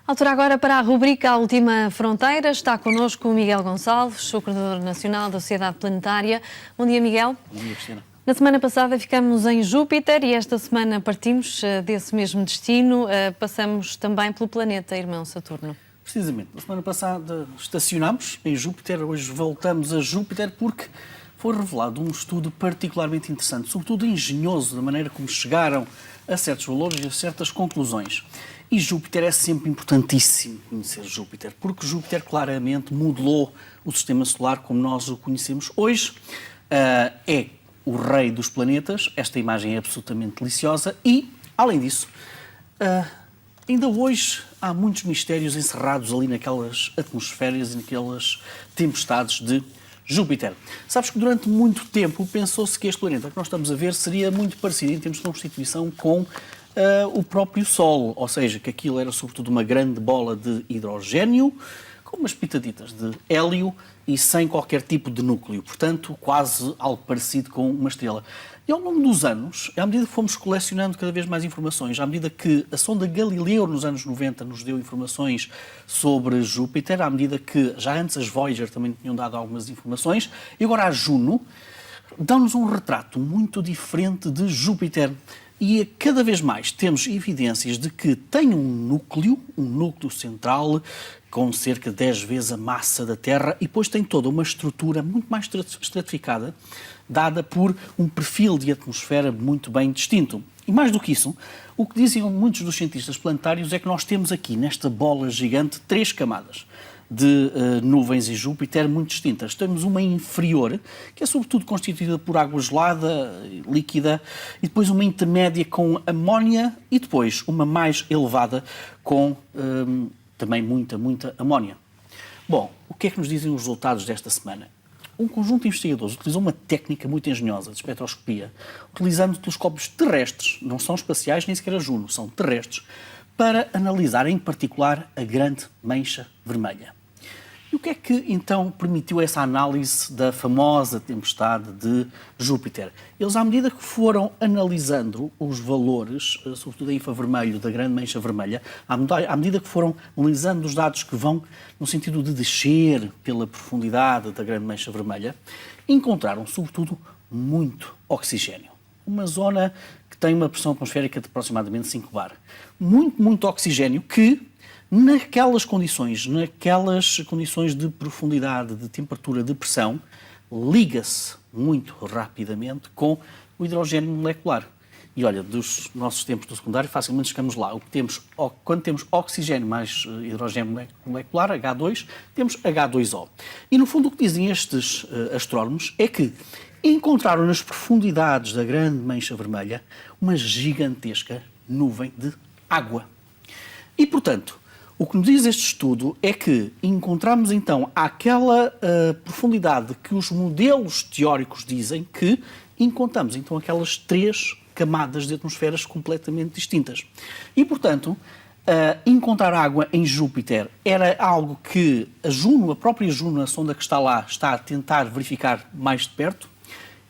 Altura agora para a rubrica A Última Fronteira. Está connosco o Miguel Gonçalves, o Coordenador Nacional da Sociedade Planetária. Bom dia, Miguel. Bom dia, Cristina. Na semana passada ficamos em Júpiter e esta semana partimos desse mesmo destino. Passamos também pelo planeta irmão Saturno. Precisamente. Na semana passada estacionámos em Júpiter, hoje voltamos a Júpiter porque foi revelado um estudo particularmente interessante, sobretudo engenhoso, da maneira como chegaram a certos valores e a certas conclusões. E Júpiter é sempre importantíssimo conhecer Júpiter, porque Júpiter claramente modelou o sistema solar como nós o conhecemos hoje. É o rei dos planetas, esta imagem é absolutamente deliciosa e, além disso, ainda hoje há muitos mistérios encerrados ali naquelas atmosferas e naquelas tempestades de Júpiter. Sabes que durante muito tempo pensou-se que este planeta que nós estamos a ver seria muito parecido em termos de constituição com o próprio Sol, ou seja, que aquilo era sobretudo uma grande bola de hidrogênio com umas pitaditas de hélio e sem qualquer tipo de núcleo, portanto quase algo parecido com uma estrela. E ao longo dos anos, à medida que fomos colecionando cada vez mais informações, à medida que a sonda Galileu nos anos 90 nos deu informações sobre Júpiter, à medida que já antes as Voyager também tinham dado algumas informações, e agora a Juno dão-nos um retrato muito diferente de Júpiter. E cada vez mais temos evidências de que tem um núcleo central com cerca de 10 vezes a massa da Terra e depois tem toda uma estrutura muito mais estratificada, dada por um perfil de atmosfera muito bem distinto. E mais do que isso, o que dizem muitos dos cientistas planetários é que nós temos aqui, nesta bola gigante, 3 camadas de nuvens em Júpiter muito distintas. Temos uma inferior, que é sobretudo constituída por água gelada, líquida, e depois uma intermédia com amónia e depois uma mais elevada com também muita amónia. Bom, o que é que nos dizem os resultados desta semana? Um conjunto de investigadores utilizou uma técnica muito engenhosa de espectroscopia, utilizando telescópios terrestres, não são espaciais nem sequer a Juno, são terrestres, para analisar em particular a grande mancha vermelha. E o que é que então permitiu essa análise da famosa tempestade de Júpiter? Eles, à medida que foram analisando os valores, sobretudo em infravermelho da grande mancha vermelha, à medida que foram analisando os dados que vão no sentido de descer pela profundidade da grande mancha vermelha, encontraram sobretudo muito oxigênio. Uma zona que tem uma pressão atmosférica de aproximadamente 5 bar. Muito oxigênio que, naquelas condições de profundidade, de temperatura, de pressão, liga-se muito rapidamente com o hidrogênio molecular. E olha, dos nossos tempos do secundário, facilmente chegamos lá. Quando temos oxigênio mais hidrogênio molecular, H2, temos H2O. E no fundo o que dizem estes astrónomos é que encontraram nas profundidades da grande mancha vermelha uma gigantesca nuvem de água. E, portanto, o que nos diz este estudo é que encontramos então aquela profundidade que os modelos teóricos dizem que encontramos então aquelas 3 camadas de atmosferas completamente distintas. E, portanto, encontrar água em Júpiter era algo que a própria Juno, a sonda que está lá, está a tentar verificar mais de perto.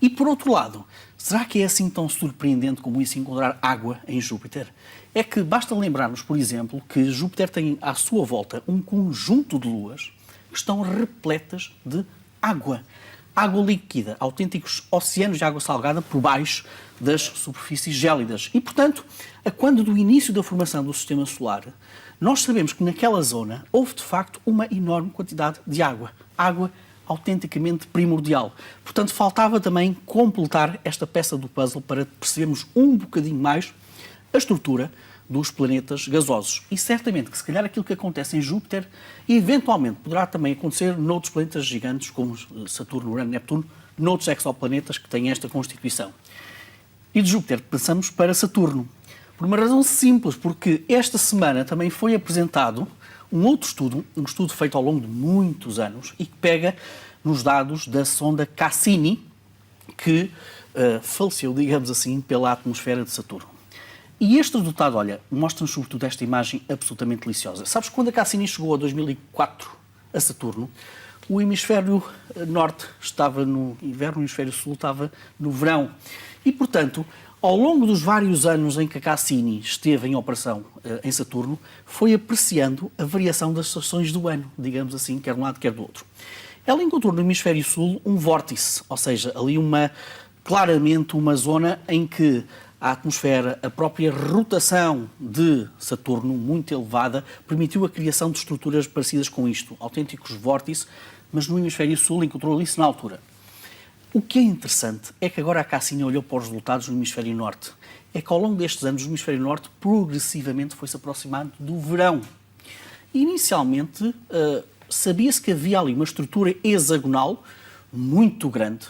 E, por outro lado, será que é assim tão surpreendente como isso encontrar água em Júpiter? É que basta lembrarmos, por exemplo, que Júpiter tem à sua volta um conjunto de luas que estão repletas de água. Água líquida, autênticos oceanos de água salgada por baixo das superfícies gélidas. E, portanto, a quando do início da formação do Sistema Solar, nós sabemos que naquela zona houve, de facto, uma enorme quantidade de água. Água autenticamente primordial. Portanto, faltava também completar esta peça do puzzle para percebermos um bocadinho mais a estrutura dos planetas gasosos. E certamente que se calhar aquilo que acontece em Júpiter eventualmente poderá também acontecer noutros planetas gigantes como Saturno, Urano, Neptuno, noutros exoplanetas que têm esta constituição. E de Júpiter passamos para Saturno. Por uma razão simples, porque esta semana também foi apresentado um outro estudo, um estudo feito ao longo de muitos anos e que pega nos dados da sonda Cassini, que faleceu, digamos assim, pela atmosfera de Saturno. E este resultado, olha, mostra-nos sobretudo esta imagem absolutamente deliciosa. Sabes, quando a Cassini chegou a 2004 a Saturno, o hemisfério norte estava no inverno, o hemisfério sul estava no verão. E, portanto, ao longo dos vários anos em que a Cassini esteve em operação em Saturno, foi apreciando a variação das estações do ano, digamos assim, quer de um lado, quer do outro. Ela encontrou no hemisfério sul um vórtice, ou seja, ali claramente uma zona em que a atmosfera, a própria rotação de Saturno, muito elevada, permitiu a criação de estruturas parecidas com isto, autênticos vórtices, mas no hemisfério sul encontrou isso na altura. O que é interessante é que agora a Cassini olhou para os resultados no hemisfério norte. É que ao longo destes anos o hemisfério norte progressivamente foi-se aproximando do verão. Inicialmente sabia-se que havia ali uma estrutura hexagonal muito grande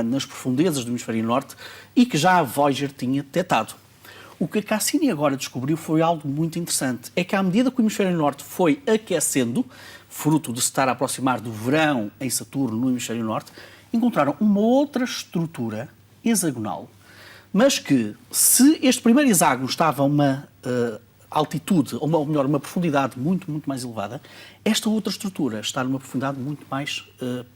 nas profundezas do hemisfério norte e que já a Voyager tinha detectado. O que a Cassini agora descobriu foi algo muito interessante. É que à medida que o hemisfério norte foi aquecendo, fruto de se estar a aproximar do verão em Saturno no hemisfério norte, encontraram uma outra estrutura hexagonal, mas que, se este primeiro hexágono estava a uma altitude, ou melhor, uma profundidade muito, muito mais elevada, esta outra estrutura está numa profundidade muito mais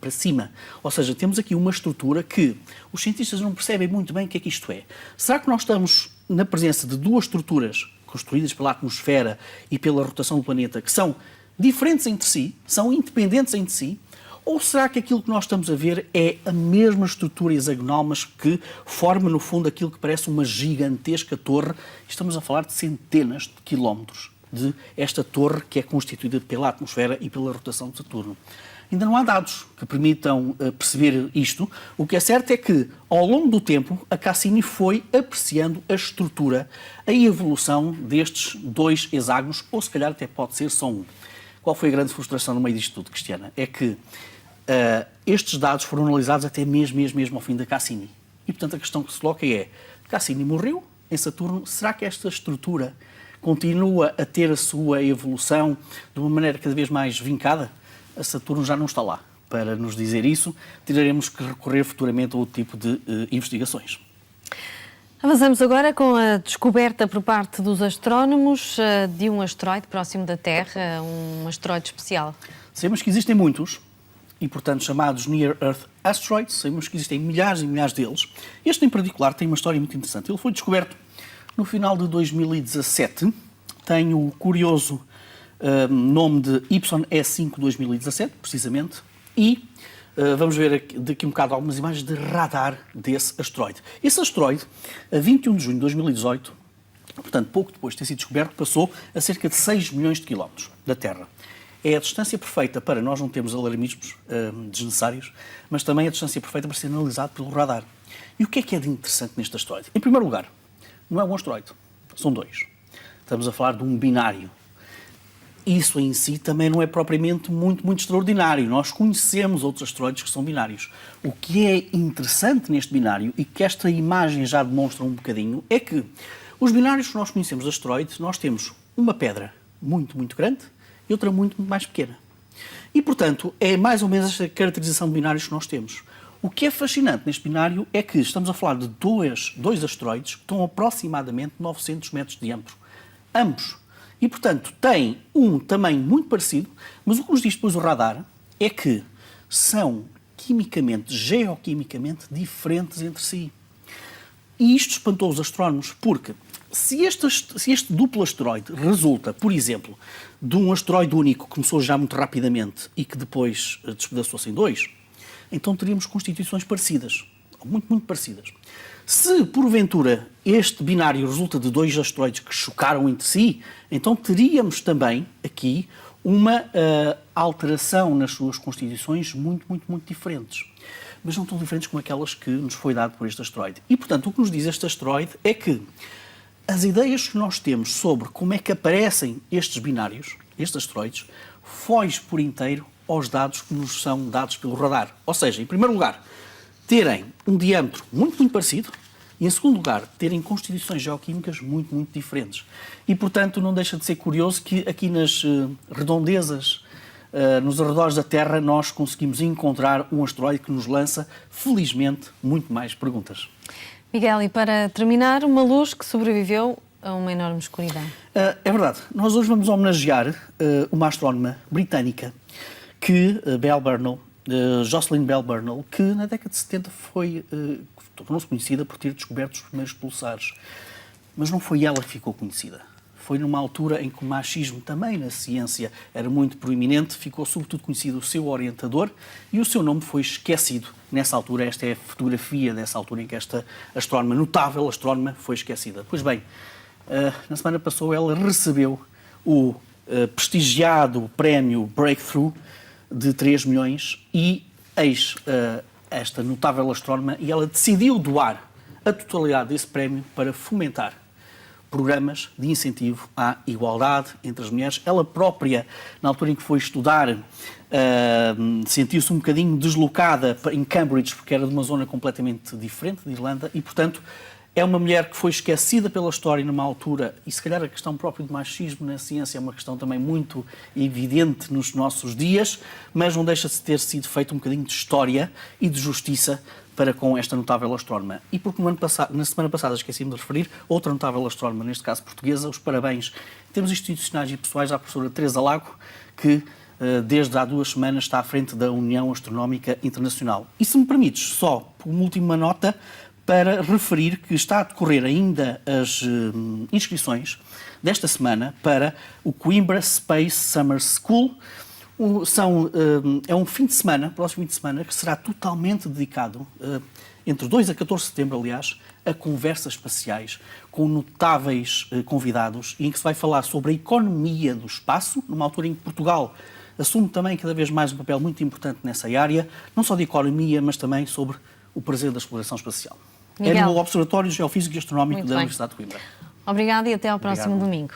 para cima. Ou seja, temos aqui uma estrutura que os cientistas não percebem muito bem o que é que isto é. Será que nós estamos na presença de duas estruturas construídas pela atmosfera e pela rotação do planeta que são diferentes entre si, são independentes entre si? Ou será que aquilo que nós estamos a ver é a mesma estrutura hexagonal, mas que forma, no fundo, aquilo que parece uma gigantesca torre? Estamos a falar de centenas de quilómetros de esta torre que é constituída pela atmosfera e pela rotação de Saturno. Ainda não há dados que permitam perceber isto. O que é certo é que, ao longo do tempo, a Cassini foi apreciando a estrutura, a evolução destes dois hexágonos, ou se calhar até pode ser só um. Qual foi a grande frustração no meio disto tudo, Cristiana? É que estes dados foram analisados até mesmo ao fim da Cassini. E, portanto, a questão que se coloca é: Cassini morreu em Saturno, será que esta estrutura continua a ter a sua evolução de uma maneira cada vez mais vincada? A Saturno já não está lá. Para nos dizer isso, teremos que recorrer futuramente a outro tipo de investigações. Avançamos agora com a descoberta por parte dos astrónomos de um asteroide próximo da Terra, um asteroide especial. Sabemos que existem muitos, e portanto chamados Near Earth Asteroids, sabemos que existem milhares e milhares deles. Este em particular tem uma história muito interessante. Ele foi descoberto no final de 2017, tem o curioso nome de YE5 2017, precisamente, e vamos ver daqui um bocado algumas imagens de radar desse asteroide. Esse asteroide, a 21 de junho de 2018, portanto pouco depois de ter sido descoberto, passou a cerca de 6 milhões de quilómetros da Terra. É a distância perfeita para nós não termos alarmismos desnecessários, mas também a distância perfeita para ser analisado pelo radar. E o que é de interessante neste asteroide? Em primeiro lugar, não é um asteroide, são dois. Estamos a falar de um binário. Isso em si também não é propriamente muito extraordinário. Nós conhecemos outros asteroides que são binários. O que é interessante neste binário, e que esta imagem já demonstra um bocadinho, é que os binários que nós conhecemos de asteroides, nós temos uma pedra muito grande e outra muito mais pequena. E, portanto, é mais ou menos esta caracterização de binários que nós temos. O que é fascinante neste binário é que estamos a falar de dois asteroides que estão aproximadamente 900 metros de diâmetro. Ambos. E, portanto, têm um tamanho muito parecido, mas o que nos diz depois o radar é que são geoquimicamente diferentes entre si. E isto espantou os astrónomos, porque se este duplo asteroide resulta, por exemplo, de um asteroide único que começou já muito rapidamente e que depois despedaçou-se em dois, então teríamos constituições parecidas, muito parecidas. Se, porventura, este binário resulta de dois asteroides que chocaram entre si, então teríamos também aqui uma alteração nas suas constituições muito diferentes. Mas não tão diferentes como aquelas que nos foi dado por este asteroide. E, portanto, o que nos diz este asteroide é que as ideias que nós temos sobre como é que aparecem estes binários, estes asteroides, foge por inteiro aos dados que nos são dados pelo radar. Ou seja, em primeiro lugar, terem um diâmetro muito parecido e, em segundo lugar, terem constituições geoquímicas muito diferentes. E, portanto, não deixa de ser curioso que aqui nas redondezas, nos arredores da Terra, nós conseguimos encontrar um asteroide que nos lança, felizmente, muito mais perguntas. Miguel, e para terminar, uma luz que sobreviveu a uma enorme escuridão. É verdade. Nós hoje vamos homenagear uma astrónoma britânica que, Belle Burnell, Jocelyn Bell Burnell, que na década de 70 tornou-se conhecida por ter descoberto os primeiros pulsares. Mas não foi ela que ficou conhecida. Foi numa altura em que o machismo também na ciência era muito proeminente, ficou sobretudo conhecido o seu orientador e o seu nome foi esquecido nessa altura. Esta é a fotografia dessa altura em que esta astrónoma, notável astrónoma, foi esquecida. Pois bem, na semana passada ela recebeu o prestigiado prémio Breakthrough de 3 milhões e eis esta notável astrónoma e ela decidiu doar a totalidade desse prémio para fomentar programas de incentivo à igualdade entre as mulheres. Ela própria, na altura em que foi estudar, sentiu-se um bocadinho deslocada em Cambridge, porque era de uma zona completamente diferente de Irlanda, e, portanto, é uma mulher que foi esquecida pela história numa altura, e se calhar a questão própria do machismo na ciência é uma questão também muito evidente nos nossos dias, mas não deixa de ter sido feito um bocadinho de história e de justiça para com esta notável astrónoma. E porque na semana passada esqueci-me de referir, outra notável astrónoma, neste caso portuguesa, os parabéns em termos institucionais e pessoais à professora Teresa Lago, que desde há 2 semanas está à frente da União Astronómica Internacional. E se me permites, só uma última nota para referir que está a decorrer ainda as inscrições desta semana para o Coimbra Space Summer School. É um fim de semana, próximo fim de semana, que será totalmente dedicado, entre 2 a 14 de setembro, aliás, a conversas espaciais com notáveis convidados, e em que se vai falar sobre a economia do espaço, numa altura em que Portugal assume também cada vez mais um papel muito importante nessa área, não só de economia, mas também sobre o prazer da exploração espacial. Miguel. É no Observatório Geofísico e Astronómico Muito da bem. Universidade de Coimbra. Obrigada e até ao próximo domingo.